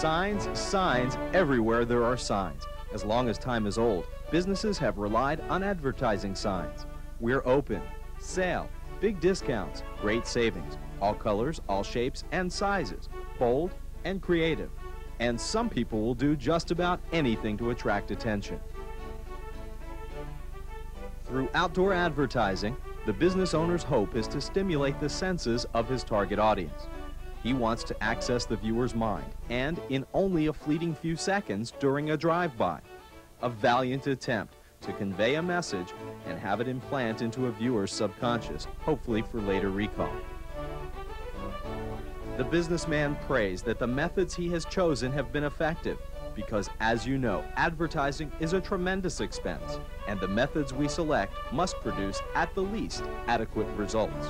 Signs, signs, everywhere there are signs. As long as time is old, businesses have relied on advertising signs. We're open, sale, big discounts, great savings, all colors, all shapes and sizes, bold and creative. And some people will do just about anything to attract attention. Through outdoor advertising, the business owner's hope is to stimulate the senses of his target audience. He wants to access the viewer's mind, and in only a fleeting few seconds during a drive-by. A valiant attempt to convey a message and have it implant into a viewer's subconscious, hopefully for later recall. The businessman prays that the methods he has chosen have been effective, because, as you know, advertising is a tremendous expense, and the methods we select must produce, at the least, adequate results.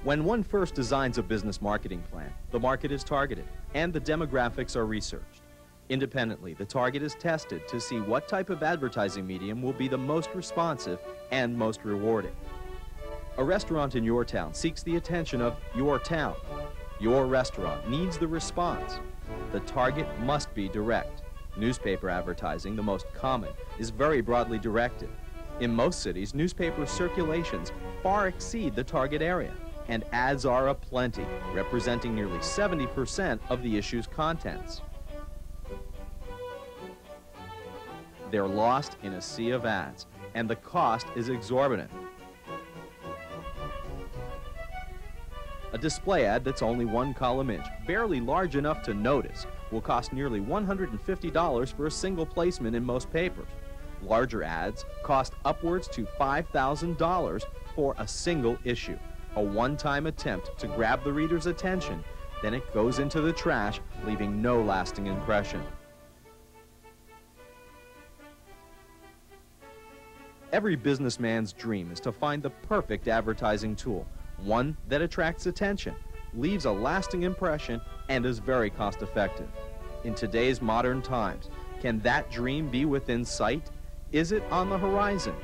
When one first designs a business marketing plan, the market is targeted and the demographics are researched. Independently, the target is tested to see what type of advertising medium will be the most responsive and most rewarding. A restaurant in your town seeks the attention of your town. Your restaurant needs the response. The target must be direct. Newspaper advertising, the most common, is very broadly directed. In most cities, newspaper circulations far exceed the target area, and ads are aplenty, representing nearly 70% of the issue's contents. They're lost in a sea of ads, and the cost is exorbitant. A display ad that's only 1 column inch, barely large enough to notice, will cost nearly $150 for a single placement in most papers. Larger ads cost upwards to $5,000 for a single issue. A one-time attempt to grab the reader's attention, then it goes into the trash, leaving no lasting impression. Every businessman's dream is to find the perfect advertising tool, one that attracts attention, leaves a lasting impression, and is very cost-effective. In today's modern times, can that dream be within sight? Is it on the horizon?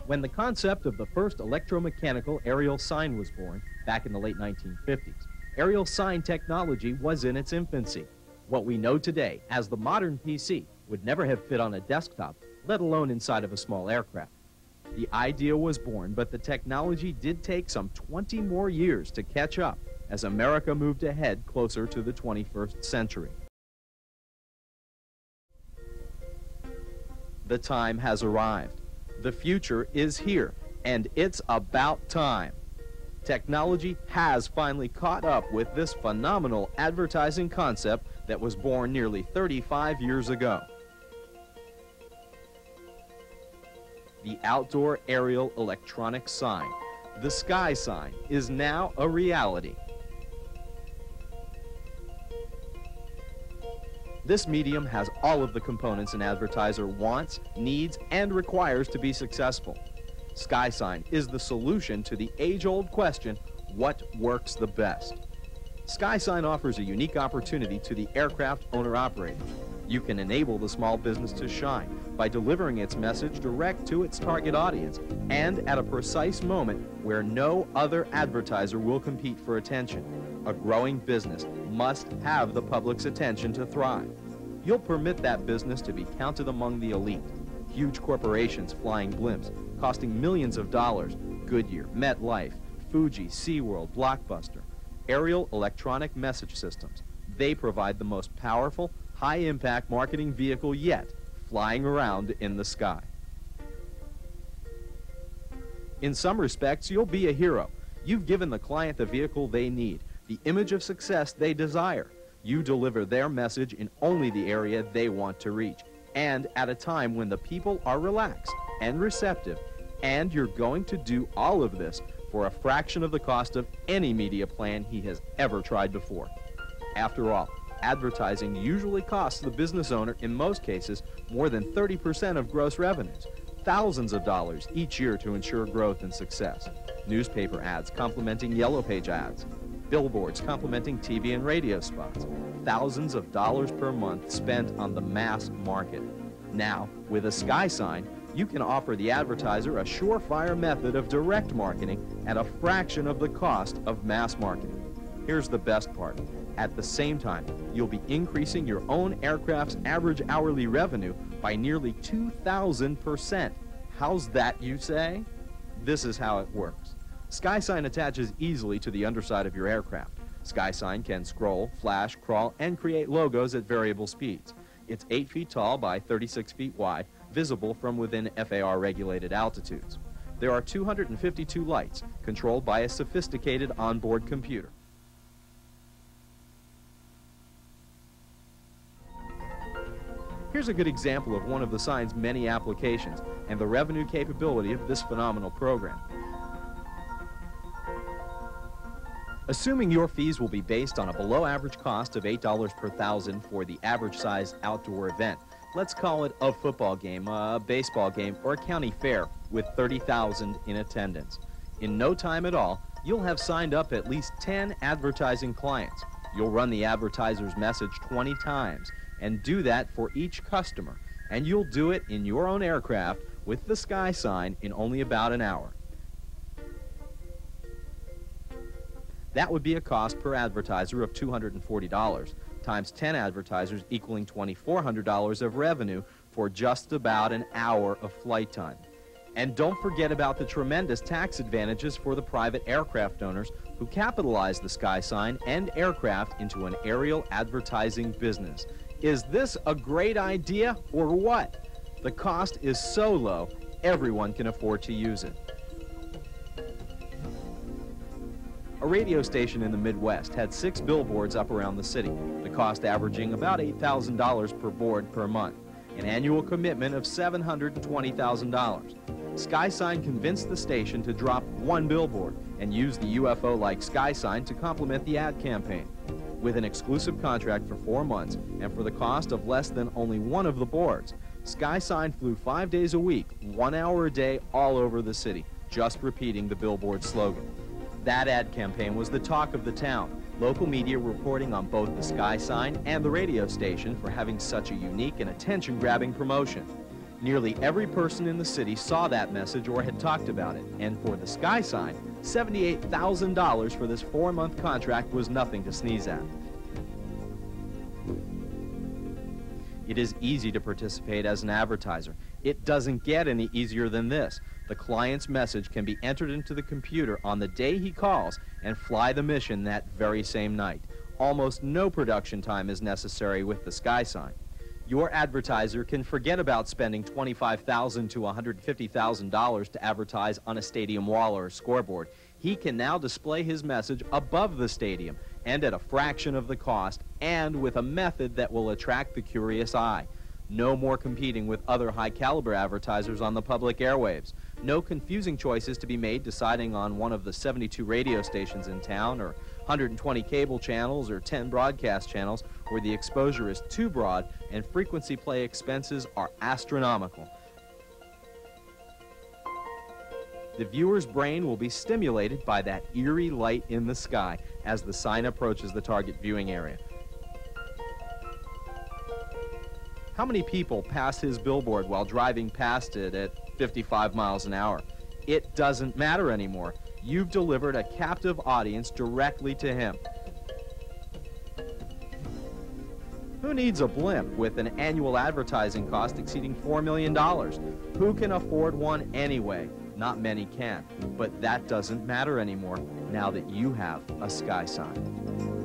When the concept of the first electromechanical aerial sign was born, back in the late 1950s, aerial sign technology was in its infancy. What we know today as the modern PC would never have fit on a desktop, let alone inside of a small aircraft. The idea was born, but the technology did take some 20 more years to catch up as America moved ahead closer to the 21st century. The time has arrived. The future is here, and it's about time. Technology has finally caught up with this phenomenal advertising concept that was born nearly 35 years ago. The outdoor aerial electronic sign, the SkySign, is now a reality. This medium has all of the components an advertiser wants, needs, and requires to be successful. SkySign is the solution to the age-old question, what works the best? SkySign offers a unique opportunity to the aircraft owner-operator. You can enable the small business to shine by delivering its message direct to its target audience and at a precise moment where no other advertiser will compete for attention. A growing business must have the public's attention to thrive. You'll permit that business to be counted among the elite. Huge corporations flying blimps, costing millions of dollars, Goodyear, MetLife, Fuji, SeaWorld, Blockbuster. Aerial electronic message systems. They provide the most powerful, high-impact marketing vehicle yet, flying around in the sky. In some respects, you'll be a hero. You've given the client the vehicle they need, the image of success they desire. You deliver their message in only the area they want to reach, and at a time when the people are relaxed and receptive, and you're going to do all of this for a fraction of the cost of any media plan he has ever tried before. After all, advertising usually costs the business owner, in most cases, more than 30% of gross revenues, thousands of dollars each year to ensure growth and success. Newspaper ads complementing yellow page ads, billboards complementing TV and radio spots, thousands of dollars per month spent on the mass market. Now, with a SkySign, You can offer the advertiser a surefire method of direct marketing at a fraction of the cost of mass marketing. Here's the best part. At the same time, you'll be increasing your own aircraft's average hourly revenue by nearly 2,000%. How's that, you say? This is how it works. SkySign attaches easily to the underside of your aircraft. SkySign can scroll, flash, crawl, and create logos at variable speeds. It's 8 feet tall by 36 feet wide, visible from within FAR-regulated altitudes. There are 252 lights, controlled by a sophisticated onboard computer. Here's a good example of one of the sign's many applications and the revenue capability of this phenomenal program. Assuming your fees will be based on a below-average cost of $8 per thousand for the average-size outdoor event, let's call it a football game, a baseball game, or a county fair with 30,000 in attendance. In no time at all, you'll have signed up at least 10 advertising clients. You'll run the advertiser's message 20 times and do that for each customer. And you'll do it in your own aircraft with the SkySign in only about an hour. That would be a cost per advertiser of $240, times 10 advertisers equaling $2,400 of revenue for just about an hour of flight time. And don't forget about the tremendous tax advantages for the private aircraft owners who capitalize the SkySign and aircraft into an aerial advertising business. Is this a great idea or what? The cost is so low, everyone can afford to use it. A radio station in the Midwest had 6 billboards up around the city, the cost averaging about $8,000 per board per month, an annual commitment of $720,000. SkySign convinced the station to drop 1 billboard and use the UFO-like SkySign to complement the ad campaign. With an exclusive contract for 4 months and for the cost of less than only 1 of the boards, SkySign flew 5 days a week, 1 hour a day all over the city, just repeating the billboard slogan. That ad campaign was the talk of the town, local media reporting on both the SkySign and the radio station for having such a unique and attention-grabbing promotion. Nearly every person in the city saw that message or had talked about it, and for the SkySign, $78,000 for this 4-month contract was nothing to sneeze at. It is easy to participate as an advertiser. It doesn't get any easier than this. The client's message can be entered into the computer on the day he calls and fly the mission that very same night. Almost no production time is necessary with the SkySign. Your advertiser can forget about spending $25,000 to $150,000 to advertise on a stadium wall or a scoreboard. He can now display his message above the stadium and at a fraction of the cost and with a method that will attract the curious eye. No more competing with other high-caliber advertisers on the public airwaves. No confusing choices to be made deciding on one of the 72 radio stations in town or 120 cable channels or 10 broadcast channels where the exposure is too broad and frequency play expenses are astronomical. The viewer's brain will be stimulated by that eerie light in the sky as the sign approaches the target viewing area. How many people pass his billboard while driving past it at 55 miles an hour? It doesn't matter anymore. You've delivered a captive audience directly to him. Who needs a blimp with an annual advertising cost exceeding $4 million? Who can afford one anyway? Not many can, but that doesn't matter anymore now that you have a SkySign.